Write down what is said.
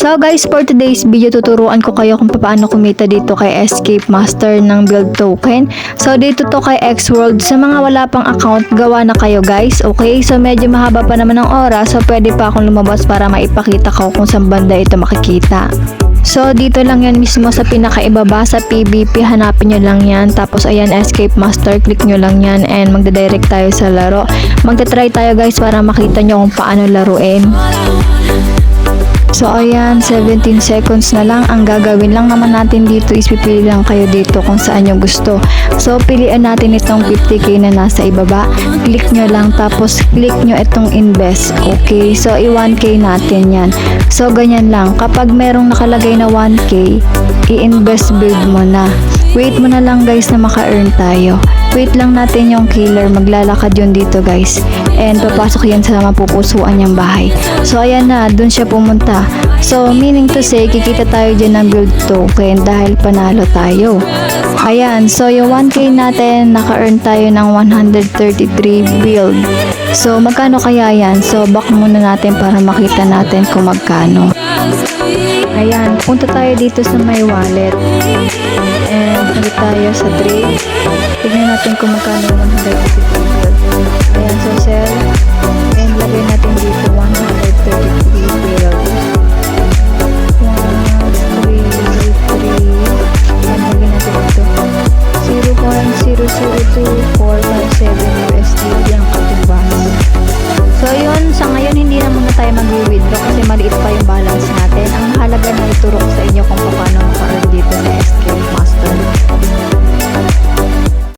So guys, for today's video, tuturuan ko kayo kung paano kumita dito kay Escape Master ng build token. So dito to kay Xworld. Sa mga wala pang account, gawa na kayo guys. Okay, so medyo mahaba pa naman ng oras, so pwede pa akong lumabas para maipakita ko kung saan banda ito makikita. So dito lang yan mismo sa pinakaibaba sa PVP, hanapin nyo lang yan. Tapos ayan, Escape Master, click nyo lang yan and magdadirect tayo sa laro. Magta-try tayo guys para makita nyo kung paano laruin. So ayan, 17 seconds na lang. Ang gagawin lang naman natin dito is pipili lang kayo dito kung saan yung gusto. So piliin natin itong 50k na nasa ibaba. Click nyo lang tapos click nyo itong invest. Okay, so i-1k natin yan. So ganyan lang. Kapag merong nakalagay na 1k, i-invest build mo na. Wait mo na lang guys na maka-earn tayo. Wait lang natin yung killer, maglalakad yun dito guys. And papasok yan sa mapupusuan niyang bahay. So ayan na, dun siya pumunta. So meaning to say, kikita tayo dyan ng build token dahil panalo tayo. Ayan, so yung 1k natin, naka-earn tayo ng 133 build. So magkano kaya yan? So back muna natin para makita natin kung magkano. Ayan, punta tayo dito sa my wallet. And ulit tayo sa trade. Tignan natin kung magkano yung 133 build. Ayan, so sell.